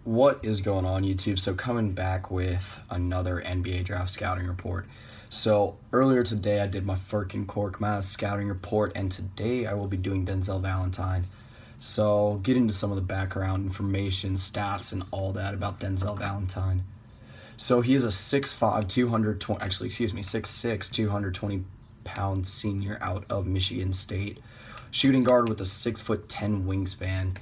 What is going on, YouTube? So coming back with another NBA draft scouting report. So earlier today I did my freaking Cork Mass scouting report, and today I will be doing Denzel Valentine. So get into some of the background information, stats, and all that about Denzel Valentine. So he is a 6'5", 6'6", 220-pound senior out of Michigan State. Shooting guard with a 6'10" wingspan.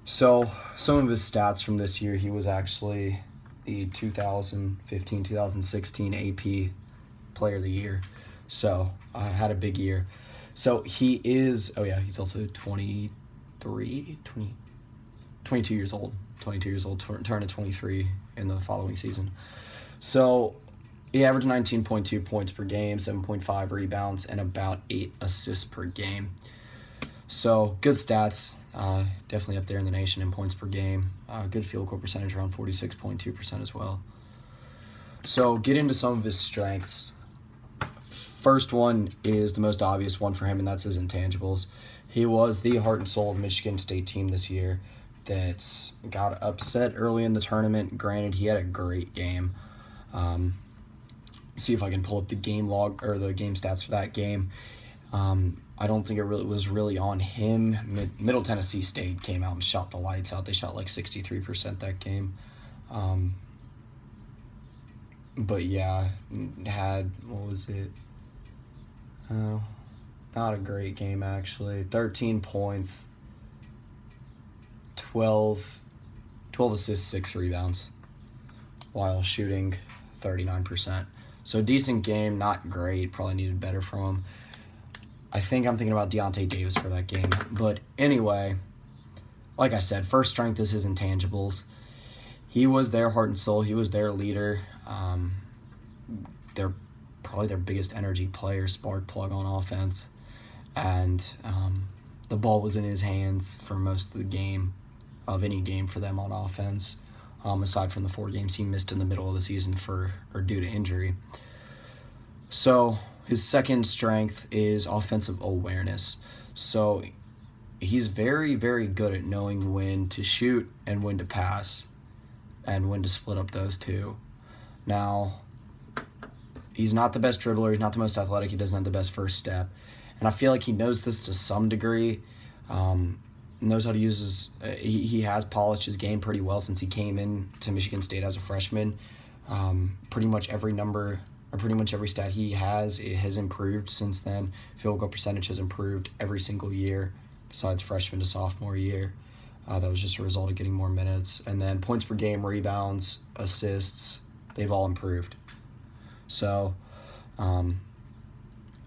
So some of his stats from this year, he was actually the 2015-2016 AP Player of the Year. So had a big year. So he is, he's also 22 years old. 22 years old, turning 23 in the following season. So he averaged 19.2 points per game, 7.5 rebounds, and about 8 assists per game. So good stats, definitely up there in the nation in points per game. Good field goal percentage, around 46.2% as well. So get into some of his strengths. First one is the most obvious one for him, and that's his intangibles. He was the heart and soul of Michigan State team this year that got upset early in the tournament. Granted, he had a great game. See if I can pull up the game log or the game stats for that game. I don't think it was really on him. Middle Tennessee State came out and shot the lights out. They shot like 63% that game. But yeah, had, what was it? Not a great game, actually. 13 points, 12 assists, 6 rebounds, while shooting 39%. So decent game, not great. Probably needed better from him. I think I'm thinking about Deontay Davis for that game. But anyway, like I said, first strength is his intangibles. He was their heart and soul. He was their leader. They're probably their biggest energy player, spark plug on offense. And the ball was in his hands for most of the game, of any game for them on offense, aside from the 4 games he missed in the middle of the season due to injury. So his second strength is offensive awareness. So he's very, very good at knowing when to shoot and when to pass and when to split up those two. Now, he's not the best dribbler. He's not the most athletic. He doesn't have the best first step. And I feel like he knows this to some degree. Knows how to use his he has polished his game pretty well since he came in to Michigan State as a freshman. Pretty much every stat he has, it has improved since then. Field goal percentage has improved every single year besides freshman to sophomore year. That was just a result of getting more minutes. And then points per game, rebounds, assists, they've all improved. So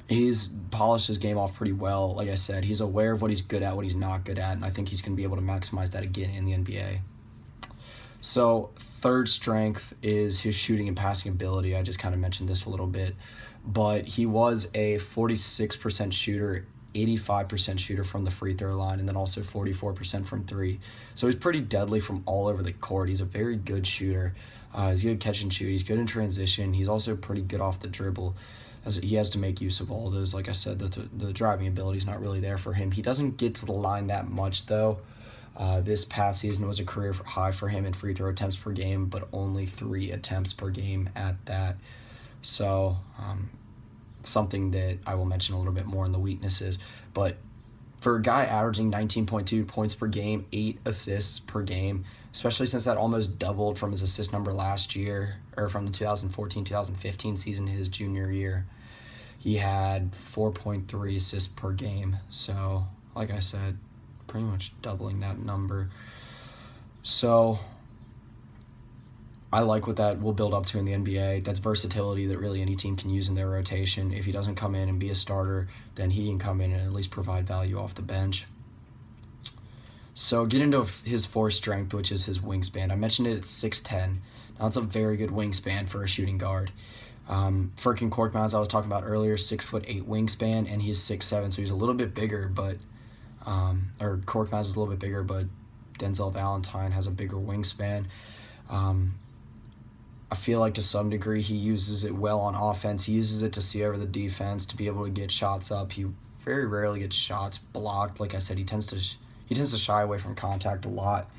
he's polished his game off pretty well. Like I said, he's aware of what he's good at, what he's not good at, and I think he's going to be able to maximize that again in the NBA. So third strength is his shooting and passing ability. I just kind of mentioned this a little bit, but he was a 46% shooter, 85% shooter from the free throw line, and then also 44% from 3. So he's pretty deadly from all over the court. He's a very good shooter. He's good at catch and shoot. He's good in transition. He's also pretty good off the dribble. As he has to make use of all those. Like I said, the driving ability is not really there for him. He doesn't get to the line that much, though. This past season was a career high for him in free throw attempts per game, but only 3 attempts per game at that. So something that I will mention a little bit more in the weaknesses. But for a guy averaging 19.2 points per game, 8 assists per game, especially since that almost doubled from his assist number last year, or from the 2014-2015 season, his junior year, he had 4.3 assists per game. So, like I said, pretty much doubling that number. So I like what that will build up to in the NBA. That's versatility that really any team can use in their rotation. If he doesn't come in and be a starter, then he can come in and at least provide value off the bench. So get into his fourth strength, which is his wingspan. I mentioned it at 6'10". Now, it's a very good wingspan for a shooting guard. Freaking Korkmaz, I was talking about earlier, 6'8" wingspan, and he's 6'7", so he's a little bit bigger, but Korkmaz is a little bit bigger, but Denzel Valentine has a bigger wingspan. I feel like to some degree he uses it well on offense. He uses it to see over the defense, to be able to get shots up. He very rarely gets shots blocked. Like I said, he tends to shy away from contact a lot,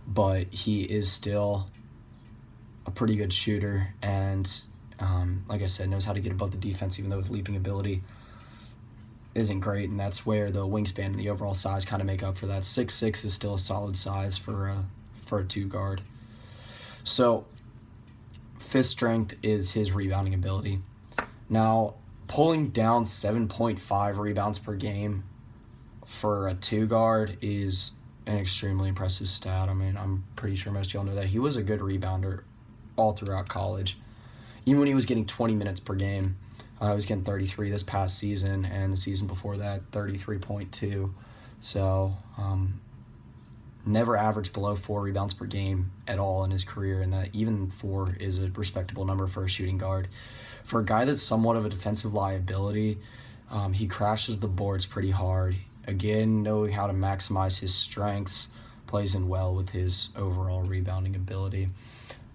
but he is still a pretty good shooter, and like I said, knows how to get above the defense, even though his leaping ability isn't great, and that's where the wingspan and the overall size kind of make up for that. 6'6" is still a solid size for a 2 guard. So, 5th strength is his rebounding ability. Now, pulling down 7.5 rebounds per game for a 2 guard is an extremely impressive stat. I mean, I'm pretty sure most of y'all know that. He was a good rebounder all throughout college. Even when he was getting 20 minutes per game, he was getting 33 this past season, and the season before that, 33.2. So, never averaged below 4 rebounds per game at all in his career, and that even 4 is a respectable number for a shooting guard. For a guy that's somewhat of a defensive liability, he crashes the boards pretty hard. Again, knowing how to maximize his strengths plays in well with his overall rebounding ability.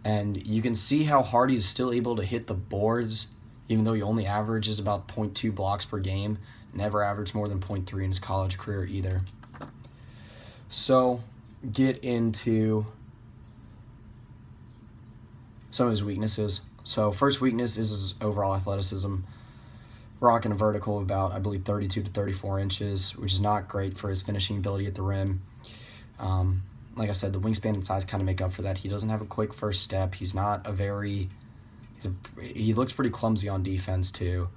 And you can see how hard he's still able to hit the boards, even though he only averages about 0.2 blocks per game. Never averaged more than 0.3 in his college career either. So, get into some of his weaknesses. So, first weakness is his overall athleticism. Rocking a vertical of about, I believe, 32 to 34 inches, which is not great for his finishing ability at the rim. Like I said, the wingspan and size kind of make up for that. He doesn't have a quick first step. He looks pretty clumsy on defense too.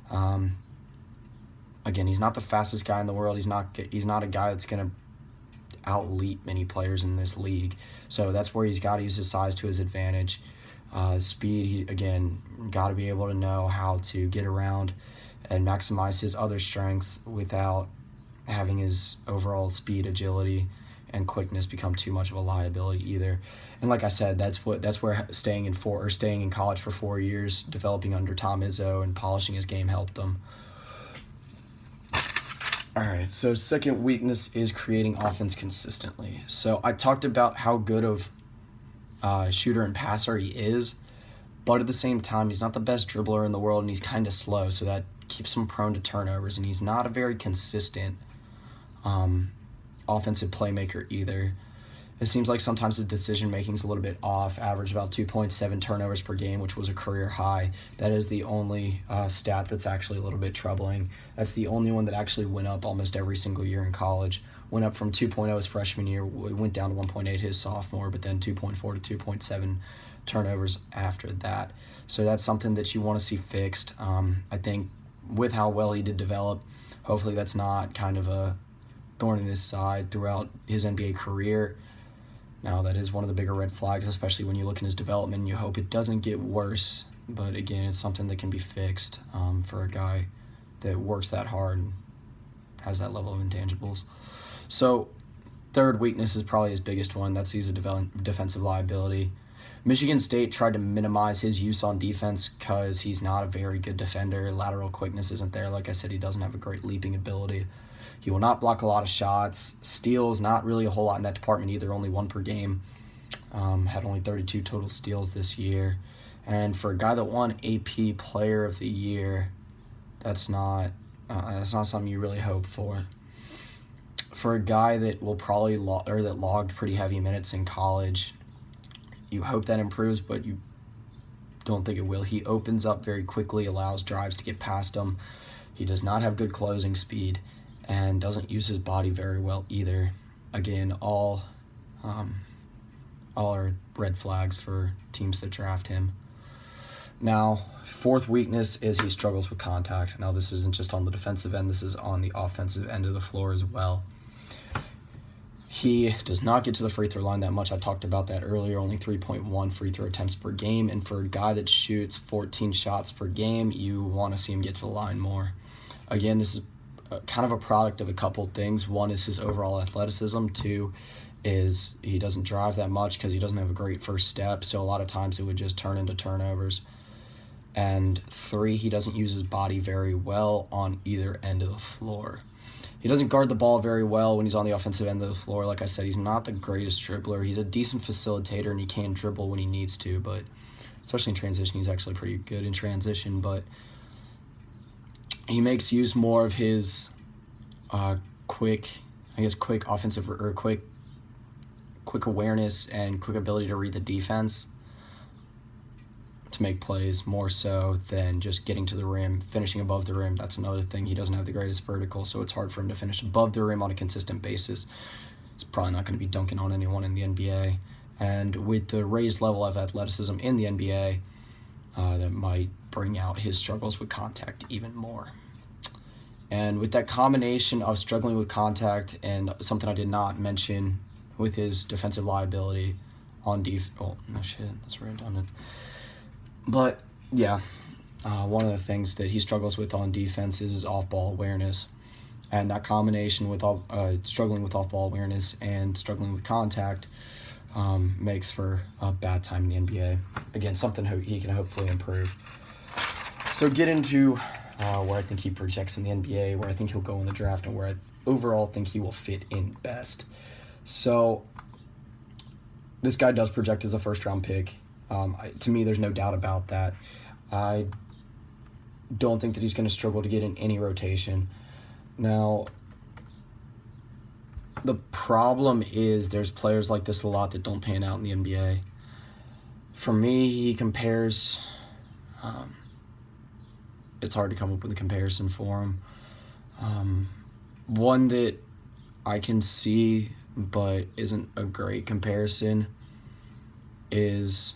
Again, he's not the fastest guy in the world. He's not a guy that's going to out-leap many players in this league. So that's where he's got to use his size to his advantage. Speed, he, again, got to be able to know how to get around and maximize his other strengths without having his overall speed, agility, and quickness become too much of a liability either. And like I said, that's where staying in college for 4 years, developing under Tom Izzo and polishing his game helped him. All right, so second weakness is creating offense consistently. So I talked about how good of shooter and passer he is, but at the same time, he's not the best dribbler in the world, and he's kind of slow, so that keeps him prone to turnovers, and he's not a very consistent offensive playmaker either. It seems like sometimes his decision-making is a little bit off, averaged about 2.7 turnovers per game, which was a career high. That is the only stat that's actually a little bit troubling. That's the only one that actually went up almost every single year in college. Went up from 2.0 his freshman year, went down to 1.8 his sophomore, but then 2.4 to 2.7 turnovers after that. So that's something that you want to see fixed. I think with how well he did develop, hopefully that's not kind of a thorn in his side throughout his NBA career. Now, that is one of the bigger red flags, especially when you look in his development. You hope it doesn't get worse, but again, it's something that can be fixed for a guy that works that hard and has that level of intangibles. So, third weakness is probably his biggest one. That's he's a defensive liability. Michigan State tried to minimize his use on defense because he's not a very good defender. Lateral quickness isn't there. Like I said, he doesn't have a great leaping ability. He will not block a lot of shots. Steals, not really a whole lot in that department either, only 1 per game. Had only 32 total steals this year. And for a guy that won AP Player of the Year, that's not something you really hope for. For a guy that will probably that logged pretty heavy minutes in college, you hope that improves, but you don't think it will. He opens up very quickly, allows drives to get past him. He does not have good closing speed and doesn't use his body very well either. Again, all are red flags for teams that draft him. Now, fourth weakness is he struggles with contact. Now, this isn't just on the defensive end. This is on the offensive end of the floor as well. He does not get to the free throw line that much. I talked about that earlier, only 3.1 free throw attempts per game. And for a guy that shoots 14 shots per game, you want to see him get to the line more. Again, this is kind of a product of a couple things. One is his overall athleticism. 2 is he doesn't drive that much because he doesn't have a great first step. So a lot of times it would just turn into turnovers. And 3, he doesn't use his body very well on either end of the floor. He doesn't guard the ball very well when he's on the offensive end of the floor. Like I said, he's not the greatest dribbler. He's a decent facilitator, and he can dribble when he needs to, but especially in transition, he's actually pretty good in transition. But he makes use more of his quick offensive or quick awareness and quick ability to read the defense to make plays more so than just getting to the rim, finishing above the rim. That's another thing. He doesn't have the greatest vertical, so it's hard for him to finish above the rim on a consistent basis. He's probably not going to be dunking on anyone in the NBA. And with the raised level of athleticism in the NBA, that might bring out his struggles with contact even more. And with that combination of struggling with contact and something I did not mention with his defensive liability on that's redundant. But yeah, one of the things that he struggles with on defense is his off-ball awareness. And that combination with struggling with off-ball awareness and struggling with contact makes for a bad time in the NBA. Again, something he can hopefully improve. So get into where I think he projects in the NBA, where I think he'll go in the draft, and where I overall think he will fit in best. So this guy does project as a first-round pick. To me, there's no doubt about that. I don't think that he's going to struggle to get in any rotation. Now, the problem is there's players like this a lot that don't pan out in the NBA. For me, he compares... it's hard to come up with a comparison for him. One that I can see but isn't a great comparison is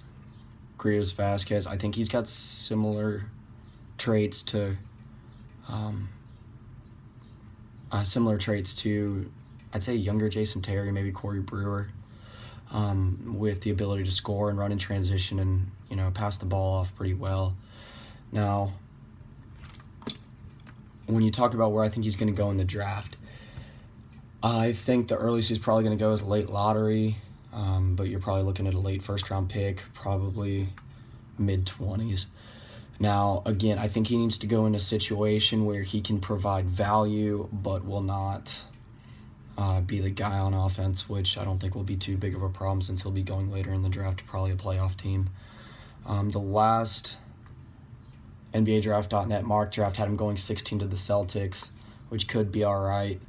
Gritos Vasquez. I think he's got similar traits to I'd say younger Jason Terry, maybe Corey Brewer, with the ability to score and run in transition and pass the ball off pretty well. Now, when you talk about where I think he's going to go in the draft, I think the earliest he's probably going to go is late lottery, but you're probably looking at a late first-round pick, probably mid-20s. Now, again, I think he needs to go in a situation where he can provide value but will not be the guy on offense, which I don't think will be too big of a problem since he'll be going later in the draft to probably a playoff team. The last NBADraft.net mock draft had him going 16 to the Celtics, which could be all right.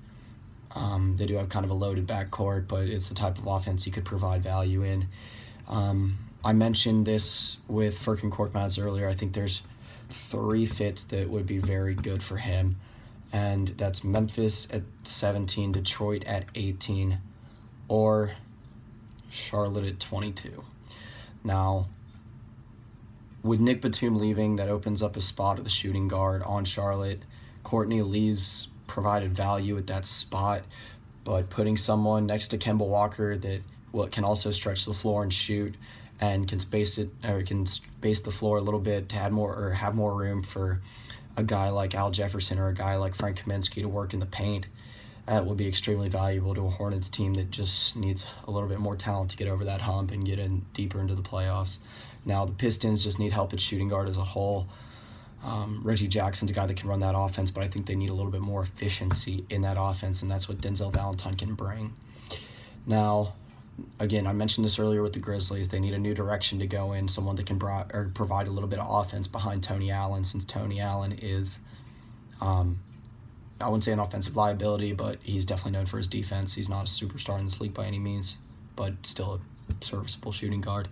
They do have kind of a loaded backcourt, but it's the type of offense he could provide value in. I mentioned this with Furkan Korkmaz earlier. I think there's 3 fits that would be very good for him, and that's Memphis at 17, Detroit at 18, or Charlotte at 22. Now, with Nick Batum leaving, that opens up a spot at the shooting guard on Charlotte. Courtney Lee's provided value at that spot, but putting someone next to Kemba Walker that can also stretch the floor and shoot and can space the floor a little bit to have more room for a guy like Al Jefferson or a guy like Frank Kaminsky to work in the paint, that would be extremely valuable to a Hornets team that just needs a little bit more talent to get over that hump and get in deeper into the playoffs. Now, the Pistons just need help at shooting guard as a whole. Reggie Jackson's a guy that can run that offense, but I think they need a little bit more efficiency in that offense, and that's what Denzel Valentine can bring. Now, again, I mentioned this earlier with the Grizzlies. They need a new direction to go in, someone that can provide a little bit of offense behind Tony Allen, since Tony Allen is, I wouldn't say an offensive liability, but he's definitely known for his defense. He's not a superstar in this league by any means, but still a serviceable shooting guard.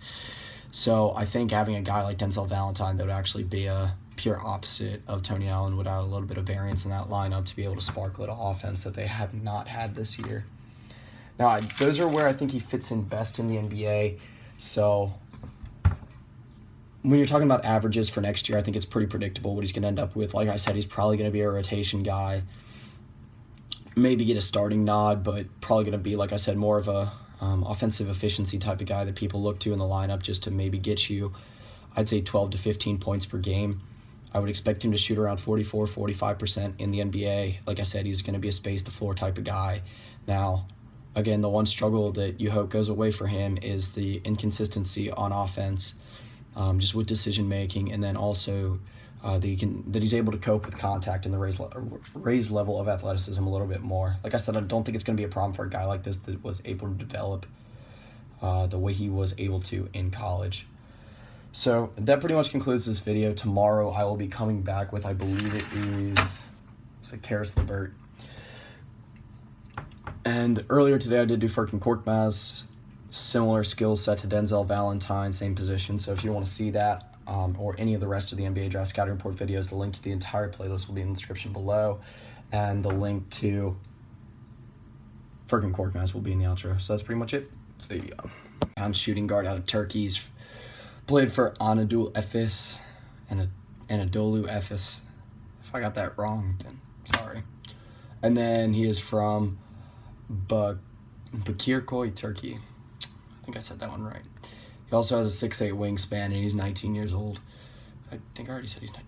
So I think having a guy like Denzel Valentine that would actually be a pure opposite of Tony Allen would add a little bit of variance in that lineup to be able to spark a little offense that they have not had this year. Now, those are where I think he fits in best in the NBA. So when you're talking about averages for next year, I think it's pretty predictable what he's going to end up with. Like I said, he's probably going to be a rotation guy, maybe get a starting nod, but probably going to be, like I said, more of a offensive efficiency type of guy that people look to in the lineup just to maybe get you, I'd say, 12 to 15 points per game. I would expect him to shoot around 44, 45% in the NBA. Like I said, he's going to be a space-the-floor type of guy. Now, again, the one struggle that you hope goes away for him is the inconsistency on offense, just with decision-making, and then also that he's able to cope with contact and the raised level of athleticism a little bit more. Like I said, I don't think it's going to be a problem for a guy like this that was able to develop the way he was able to in college. So that pretty much concludes this video. Tomorrow I will be coming back with, I believe it is Karis LeVert. And earlier today I did do Furkan Korkmaz, similar skill set to Denzel Valentine, same position. So if you want to see that or any of the rest of the NBA Draft Scouting Report videos, the link to the entire playlist will be in the description below, and the link to Furkan Korkmaz will be in the outro. So that's pretty much it. So I'm shooting guard out of Turkey. He's played for Anadolu Efes and Anadolu Efes. If I got that wrong, then sorry. And then he is from Bakirköy, Turkey. I think I said that one right. He also has a 6'8" wingspan, and he's 19 years old. I think I already said he's 19.